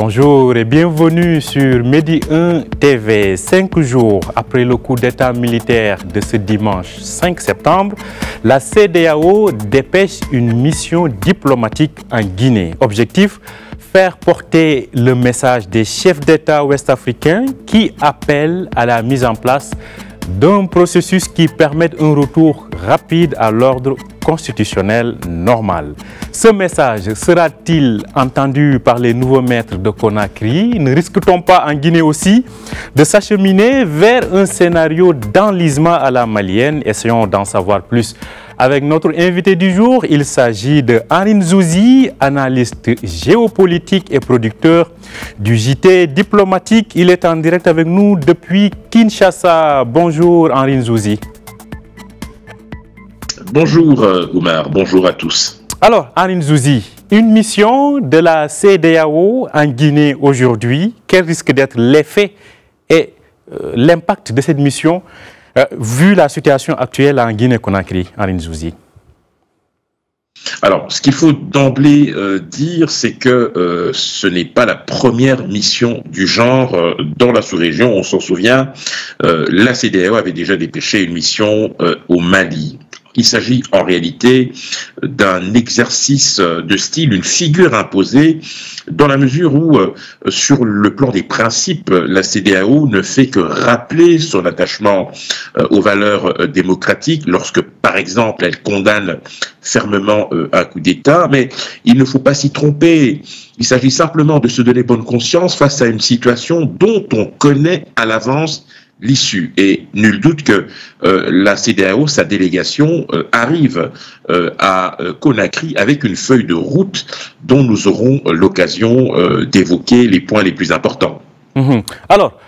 Bonjour et bienvenue sur Medi 1 TV. 5 jours après le coup d'état militaire de ce dimanche 5 septembre, la CEDEAO dépêche une mission diplomatique en Guinée. Objectif, faire porter le message des chefs d'État ouest-africains qui appellent à la mise en place d'un processus qui permette un retour rapide à l'ordre constitutionnel normal. Ce message sera-t-il entendu par les nouveaux maîtres de Conakry? Ne risque-t-on pas en Guinée aussi de s'acheminer vers un scénario d'enlisement à la malienne? Essayons d'en savoir plus avec notre invité du jour. Il s'agit de Henri Nzouzi, analyste géopolitique et producteur du JT diplomatique. Il est en direct avec nous depuis Kinshasa. Bonjour Henri Nzouzi. Bonjour Oumar, bonjour à tous. Alors Henri Nzouzi, une mission de la CEDEAO en Guinée aujourd'hui, quel risque d'être l'effet et l'impact de cette mission vu la situation actuelle en Guinée-Conakry, Henri Nzouzi? Alors, ce qu'il faut d'emblée dire, c'est que ce n'est pas la première mission du genre dans la sous-région. On s'en souvient, la CEDEAO avait déjà dépêché une mission au Mali. Il s'agit en réalité d'un exercice de style, une figure imposée, dans la mesure où, sur le plan des principes, la CEDEAO ne fait que rappeler son attachement aux valeurs démocratiques lorsque, par exemple, elle condamne fermement un coup d'État. Mais il ne faut pas s'y tromper. Il s'agit simplement de se donner bonne conscience face à une situation dont on connaît à l'avance l'issue. Et nul doute que la CEDEAO, sa délégation, arrive à Conakry avec une feuille de route dont nous aurons l'occasion d'évoquer les points les plus importants. Alors,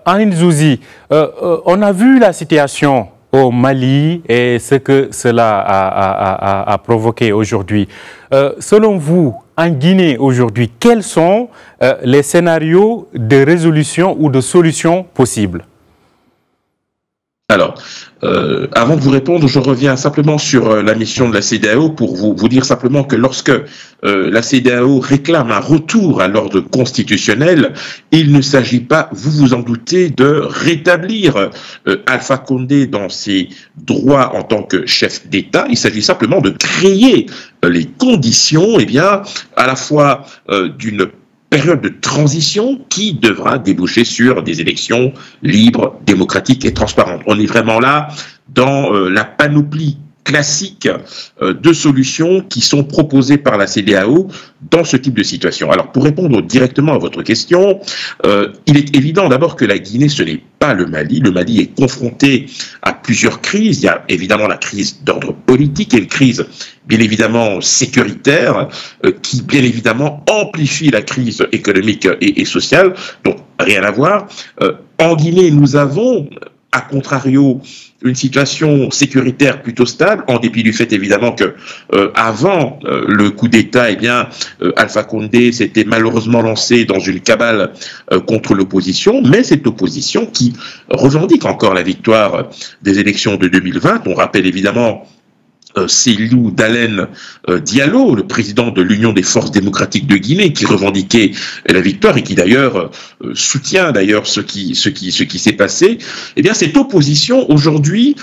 Henri Nzouzi, on a vu la situation au Mali et ce que cela a provoqué aujourd'hui. Selon vous, en Guinée aujourd'hui, quels sont les scénarios de résolution ou de solution possibles? Alors, avant de vous répondre, je reviens simplement sur la mission de la CEDEAO pour vous dire simplement que lorsque la CEDEAO réclame un retour à l'ordre constitutionnel, il ne s'agit pas, vous vous en doutez, de rétablir Alpha Condé dans ses droits en tant que chef d'État. Il s'agit simplement de créer les conditions, eh bien, à la fois d'une période de transition qui devra déboucher sur des élections libres, démocratiques et transparentes. On est vraiment là dans la panoplie classique de solutions qui sont proposées par la CEDEAO dans ce type de situation. Alors, pour répondre directement à votre question, il est évident d'abord que la Guinée, ce n'est pas le Mali. Le Mali est confronté à plusieurs crises. Il y a évidemment la crise d'ordre politique et une crise, bien évidemment, sécuritaire, qui, bien évidemment, amplifie la crise économique et sociale. Donc, rien à voir. En Guinée, nous avons, à contrario, une situation sécuritaire plutôt stable, en dépit du fait évidemment que avant le coup d'État, eh bien, Alpha Condé s'était malheureusement lancé dans une cabale contre l'opposition, mais cette opposition qui revendique encore la victoire des élections de 2020. On rappelle évidemment Cellou Dalein Diallo, le président de l'Union des forces démocratiques de Guinée, qui revendiquait la victoire et qui d'ailleurs soutient d'ailleurs ce qui s'est passé. Eh bien, cette opposition aujourd'hui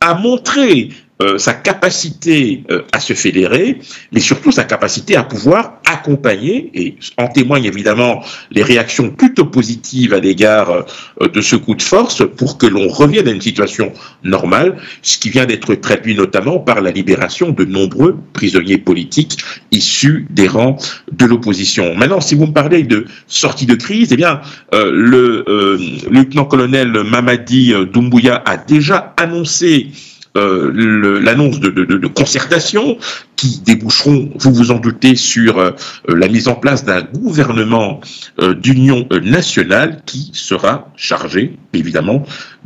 a montré sa capacité à se fédérer, mais surtout sa capacité à pouvoir accompagner, et en témoignent évidemment les réactions plutôt positives à l'égard de ce coup de force pour que l'on revienne à une situation normale, ce qui vient d'être traduit notamment par la libération de nombreux prisonniers politiques issus des rangs de l'opposition. Maintenant, si vous me parlez de sortie de crise, eh bien, le lieutenant-colonel Mamadi Doumbouya a déjà annoncé l'annonce de concertation qui déboucheront, vous vous en doutez, sur la mise en place d'un gouvernement d'union nationale qui sera chargé, évidemment,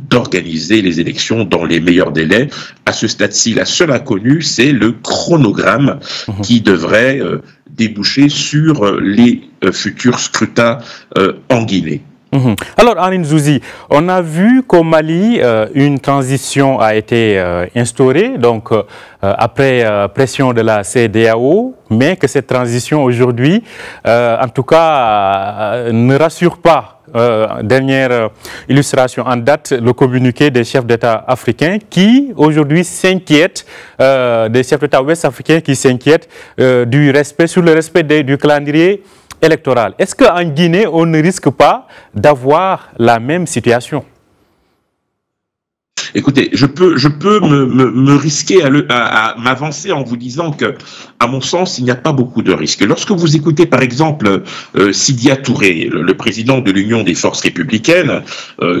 d'organiser les élections dans les meilleurs délais. À ce stade-ci, la seule inconnue, c'est le chronogramme qui devrait déboucher sur les futurs scrutins en Guinée. Alors, Aline Zouzi, on a vu qu'au Mali, une transition a été instaurée, donc après pression de la CEDEAO, mais que cette transition aujourd'hui, en tout cas, ne rassure pas. Dernière illustration en date, le communiqué des chefs d'État africains qui aujourd'hui s'inquiètent, des chefs d'État ouest-africains qui s'inquiètent du respect du calendrier électoral. Est-ce qu'en Guinée, on ne risque pas d'avoir la même situation? Écoutez, je peux me risquer à m'avancer en vous disant que, à mon sens, il n'y a pas beaucoup de risques. Lorsque vous écoutez, par exemple, Sidya Touré, le président de l'Union des forces républicaines,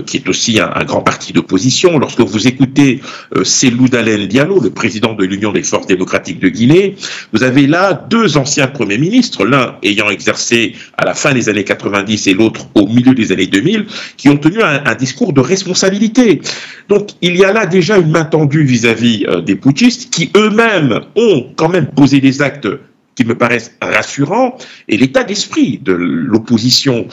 qui est aussi un grand parti d'opposition, lorsque vous écoutez Cellou Dalein Diallo, le président de l'Union des forces démocratiques de Guinée, vous avez là deux anciens premiers ministres, l'un ayant exercé à la fin des années 90 et l'autre au milieu des années 2000, qui ont tenu un discours de responsabilité. Donc, il y a là déjà une main tendue vis-à-vis des putschistes qui eux-mêmes ont quand même posé des actes qui me paraissent rassurants, et l'état d'esprit de l'opposition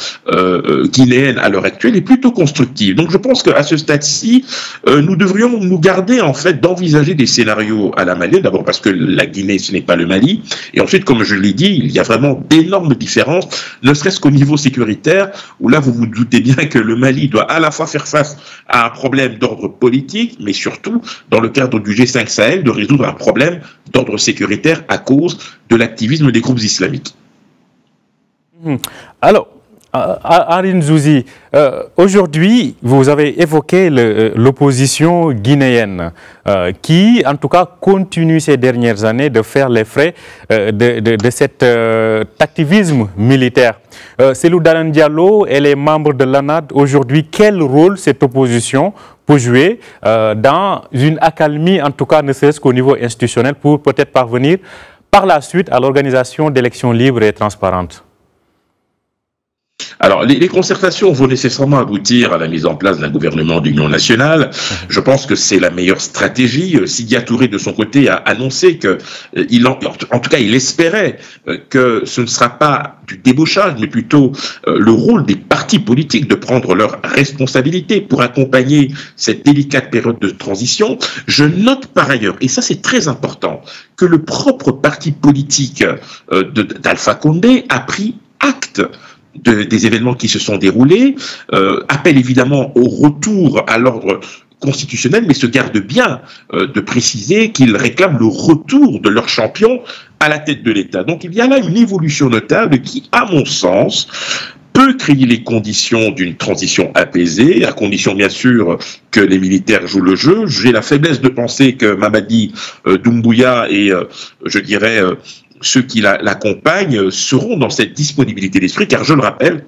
guinéenne à l'heure actuelle est plutôt constructif. Donc je pense qu'à ce stade-ci, nous devrions nous garder en fait d'envisager des scénarios à la malienne, d'abord parce que la Guinée ce n'est pas le Mali, et ensuite comme je l'ai dit, il y a vraiment d'énormes différences, ne serait-ce qu'au niveau sécuritaire, où là vous vous doutez bien que le Mali doit à la fois faire face à un problème d'ordre politique, mais surtout dans le cadre du G5 Sahel, de résoudre un problème d'ordre sécuritaire à cause de l'activisme des groupes islamiques. Alors, Aline Zouzi, aujourd'hui, vous avez évoqué l'opposition guinéenne qui, en tout cas, continue ces dernières années de faire les frais de cet activisme militaire. Cellou Dalein Diallo et les membres de l'ANAD, aujourd'hui, quel rôle cette opposition peut jouer dans une accalmie, en tout cas, ne serait-ce qu'au niveau institutionnel, pour peut-être parvenir par la suite à l'organisation d'élections libres et transparentes? Alors, les concertations vont nécessairement aboutir à la mise en place d'un gouvernement d'union nationale. Je pense que c'est la meilleure stratégie. Sidya Touré, de son côté, a annoncé que, en tout cas, il espérait que ce ne sera pas du débauchage, mais plutôt le rôle des partis politiques de prendre leurs responsabilités pour accompagner cette délicate période de transition. Je note par ailleurs, et ça c'est très important, que le propre parti politique d'Alpha Condé a pris acte des événements qui se sont déroulés, appelle évidemment au retour à l'ordre constitutionnel, mais se garde bien de préciser qu'ils réclament le retour de leur champion à la tête de l'État. Donc il y a là une évolution notable qui, à mon sens, peut créer les conditions d'une transition apaisée, à condition bien sûr que les militaires jouent le jeu. J'ai la faiblesse de penser que Mamadi Doumbouya et, je dirais, ceux qui l'accompagnent seront dans cette disponibilité d'esprit, car je le rappelle,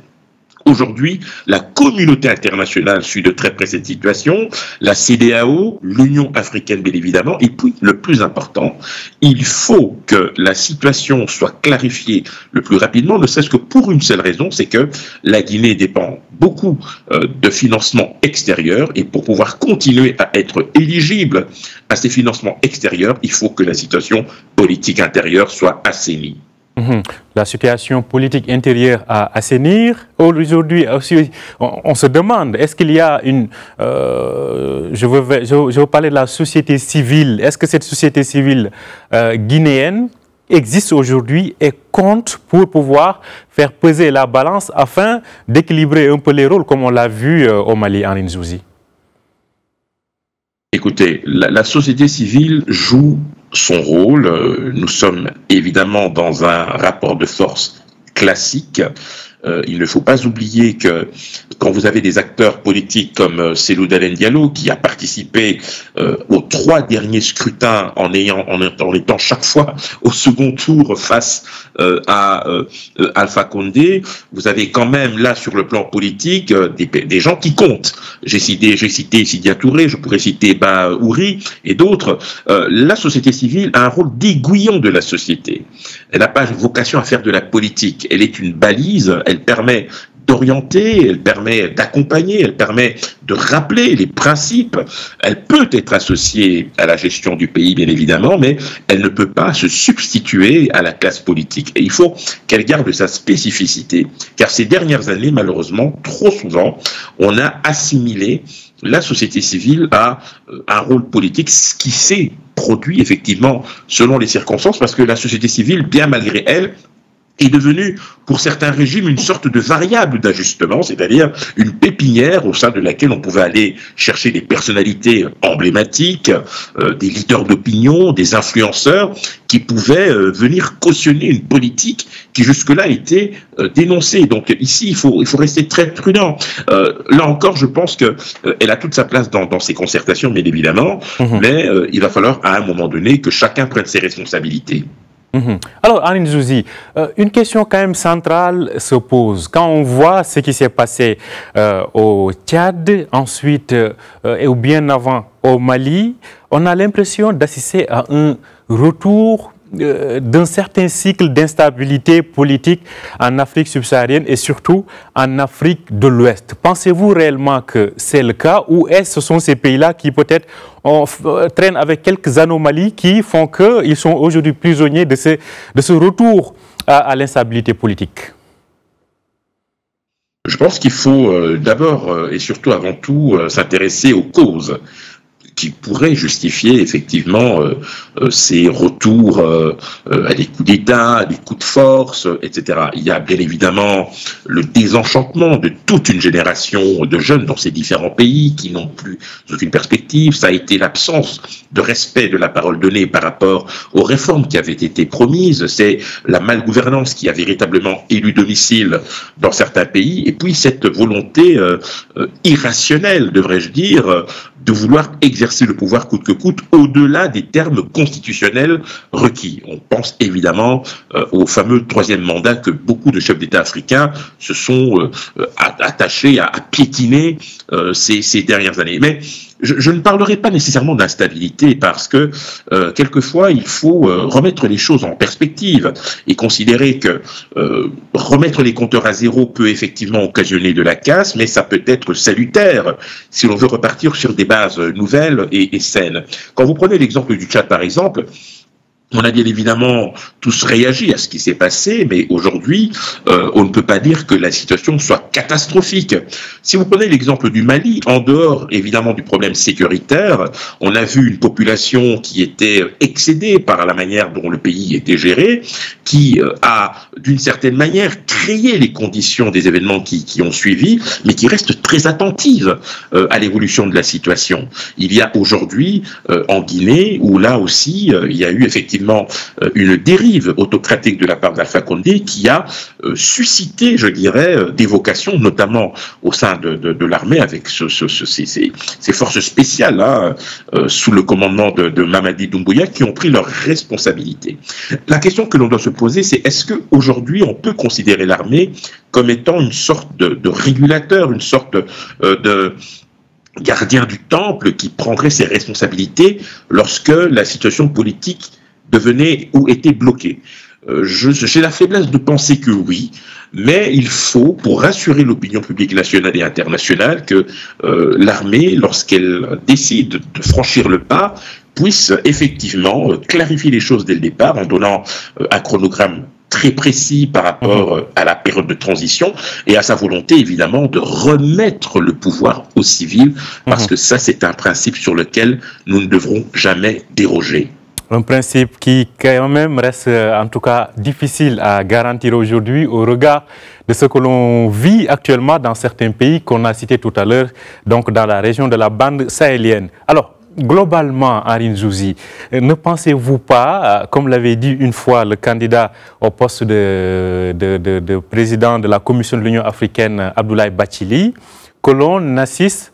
aujourd'hui, la communauté internationale suit de très près cette situation, la CEDEAO, l'Union africaine bien évidemment, et puis le plus important, il faut que la situation soit clarifiée le plus rapidement, ne serait-ce que pour une seule raison, c'est que la Guinée dépend beaucoup de financements extérieurs, et pour pouvoir continuer à être éligible à ces financements extérieurs, il faut que la situation politique intérieure soit assainie. La situation politique intérieure à assainir. Aujourd'hui, on se demande, est-ce qu'il y a une... je veux parler de la société civile. Est-ce que cette société civile guinéenne existe aujourd'hui et compte pour pouvoir faire peser la balance afin d'équilibrer un peu les rôles, comme on l'a vu au Mali, Aline Zouzi? Écoutez, la société civile joue son rôle. Nous sommes évidemment dans un rapport de force classique. Il ne faut pas oublier que quand vous avez des acteurs politiques comme Cellou Dalein Diallo, qui a participé aux 3 derniers scrutins en étant chaque fois au second tour face à Alpha Condé, vous avez quand même là sur le plan politique des gens qui comptent. J'ai cité Sidya Touré, je pourrais citer Ouri et d'autres. La société civile a un rôle d'aiguillon de la société. Elle n'a pas vocation à faire de la politique. Elle est une balise. Elle permet d'orienter, elle permet d'accompagner, elle permet de rappeler les principes. Elle peut être associée à la gestion du pays, bien évidemment, mais elle ne peut pas se substituer à la classe politique. Et il faut qu'elle garde sa spécificité, car ces dernières années, malheureusement, trop souvent, on a assimilé la société civile a un rôle politique, ce qui s'est produit effectivement selon les circonstances, parce que la société civile, bien malgré elle, est devenue, pour certains régimes, une sorte de variable d'ajustement, c'est-à-dire une pépinière au sein de laquelle on pouvait aller chercher des personnalités emblématiques, des leaders d'opinion, des influenceurs, qui pouvaient venir cautionner une politique qui jusque-là était dénoncée. Donc ici, il faut rester très prudent. Là encore, je pense qu'elle a toute sa place dans ces concertations, bien évidemment, mais il va falloir à un moment donné que chacun prenne ses responsabilités. Alors, Aline Zouzi, une question quand même centrale se pose. Quand on voit ce qui s'est passé au Tchad, ensuite, ou bien avant au Mali, on a l'impression d'assister à un retour d'un certain cycle d'instabilité politique en Afrique subsaharienne et surtout en Afrique de l'Ouest. Pensez-vous réellement que c'est le cas ou est-ce que ce sont ces pays-là qui peut-être traînent avec quelques anomalies qui font qu'ils sont aujourd'hui prisonniers de ce retour à l'instabilité politique? Je pense qu'il faut d'abord et surtout avant tout s'intéresser aux causes qui pourraient justifier effectivement ces retours à des coups d'État, à des coups de force, etc. Il y a bien évidemment le désenchantement de toute une génération de jeunes dans ces différents pays qui n'ont plus aucune perspective. Ça a été l'absence de respect de la parole donnée par rapport aux réformes qui avaient été promises. C'est la malgouvernance qui a véritablement élu domicile dans certains pays. Et puis cette volonté irrationnelle, devrais-je dire, de vouloir exercer le pouvoir coûte que coûte au-delà des termes constitutionnels requis. On pense évidemment au fameux troisième mandat que beaucoup de chefs d'État africains se sont attachés à piétiner ces dernières années. Mais je ne parlerai pas nécessairement d'instabilité parce que quelquefois il faut remettre les choses en perspective et considérer que remettre les compteurs à zéro peut effectivement occasionner de la casse, mais ça peut être salutaire si l'on veut repartir sur des bases nouvelles et saines. Quand vous prenez l'exemple du Tchad par exemple, on a bien évidemment tous réagi à ce qui s'est passé, mais aujourd'hui, on ne peut pas dire que la situation soit catastrophique. Si vous prenez l'exemple du Mali, en dehors évidemment du problème sécuritaire, on a vu une population qui était excédée par la manière dont le pays était géré, qui a d'une certaine manière créé les conditions des événements qui ont suivi, mais qui reste très attentive à l'évolution de la situation. Il y a aujourd'hui en Guinée, où là aussi, il y a eu effectivement une dérive autocratique de la part d'Alpha Condé qui a suscité, je dirais, des vocations, notamment au sein de l'armée avec ces forces spéciales là, sous le commandement de Mamadi Doumbouya qui ont pris leurs responsabilités. La question que l'on doit se poser, c'est est-ce qu'aujourd'hui on peut considérer l'armée comme étant une sorte de régulateur, une sorte de gardien du temple qui prendrait ses responsabilités lorsque la situation politique devenait ou était bloqué. J'ai la faiblesse de penser que oui, mais il faut, pour rassurer l'opinion publique nationale et internationale, que l'armée, lorsqu'elle décide de franchir le pas, puisse effectivement clarifier les choses dès le départ en donnant un chronogramme très précis par rapport à la période de transition et à sa volonté évidemment de remettre le pouvoir aux civils, parce que ça c'est un principe sur lequel nous ne devrons jamais déroger. Un principe qui quand même reste en tout cas difficile à garantir aujourd'hui au regard de ce que l'on vit actuellement dans certains pays qu'on a cités tout à l'heure, donc dans la région de la bande sahélienne. Alors, globalement, Aline Zouzi, ne pensez-vous pas, comme l'avait dit une fois le candidat au poste de président de la Commission de l'Union africaine, Abdoulaye Bathily, que l'on assiste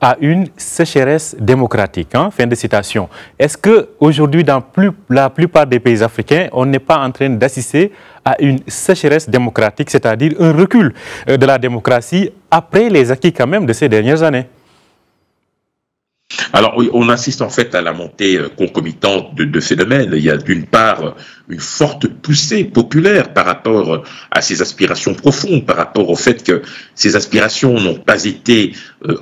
à une sécheresse démocratique, hein, fin de citation. Est-ce qu'aujourd'hui, dans la plupart des pays africains, on n'est pas en train d'assister à une sécheresse démocratique, c'est-à-dire un recul de la démocratie après les acquis quand même de ces dernières années? Alors, on assiste en fait à la montée concomitante de phénomènes. Il y a d'une part une forte poussée populaire par rapport à ces aspirations profondes, par rapport au fait que ces aspirations n'ont pas été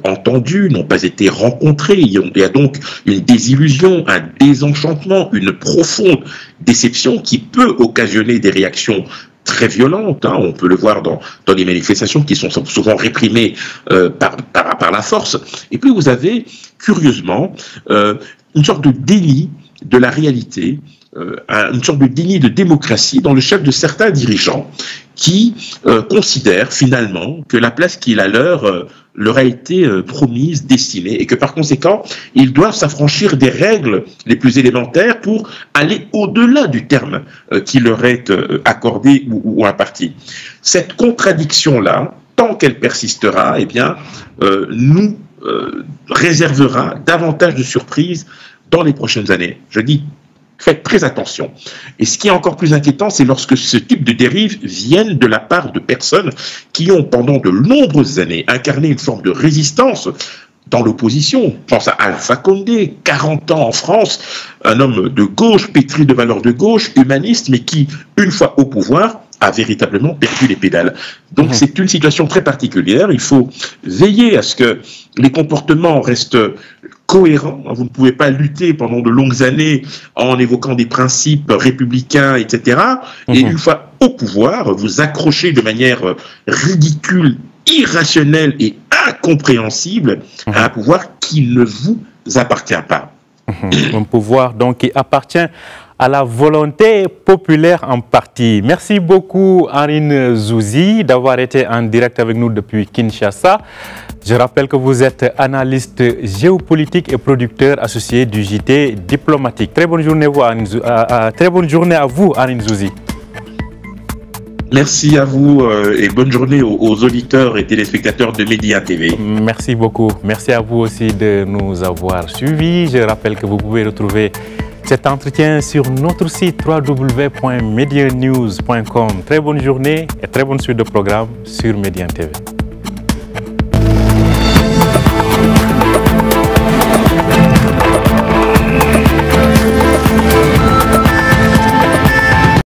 entendues, n'ont pas été rencontrées. Il y a donc une désillusion, un désenchantement, une profonde déception qui peut occasionner des réactions très violentes, hein. On peut le voir dans les manifestations qui sont souvent réprimées par la force. Et puis vous avez, curieusement, une sorte de déni de la réalité, une sorte de déni de démocratie dans le chef de certains dirigeants qui considèrent finalement que la place qui est la leur a été promise, destinée, et que par conséquent, ils doivent s'affranchir des règles les plus élémentaires pour aller au-delà du terme qui leur est accordé ou imparti. Cette contradiction-là, tant qu'elle persistera, eh bien, nous réservera davantage de surprises dans les prochaines années. Je dis, faites très attention. Et ce qui est encore plus inquiétant, c'est lorsque ce type de dérives viennent de la part de personnes qui ont, pendant de nombreuses années, incarné une forme de résistance dans l'opposition. Je pense à Alpha Condé, 40 ans en France, un homme de gauche, pétri de valeurs de gauche, humaniste, mais qui, une fois au pouvoir, a véritablement perdu les pédales. Donc c'est une situation très particulière. Il faut veiller à ce que les comportements restent cohérents. Vous ne pouvez pas lutter pendant de longues années en évoquant des principes républicains, etc. Et une fois au pouvoir, vous accrochez de manière ridicule, irrationnelle et incompréhensible à un pouvoir qui ne vous appartient pas. Un pouvoir donc qui appartient à la volonté populaire en partie. Merci beaucoup Anrine Zouzi d'avoir été en direct avec nous depuis Kinshasa. Je rappelle que vous êtes analyste géopolitique et producteur associé du JT diplomatique. Très bonne journée à vous Anrine Zouzi. Merci à vous et bonne journée aux auditeurs et téléspectateurs de Média TV. Merci beaucoup. Merci à vous aussi de nous avoir suivis. Je rappelle que vous pouvez retrouver cet entretien sur notre site www.medianews.com. Très bonne journée et très bonne suite de programme sur Média TV.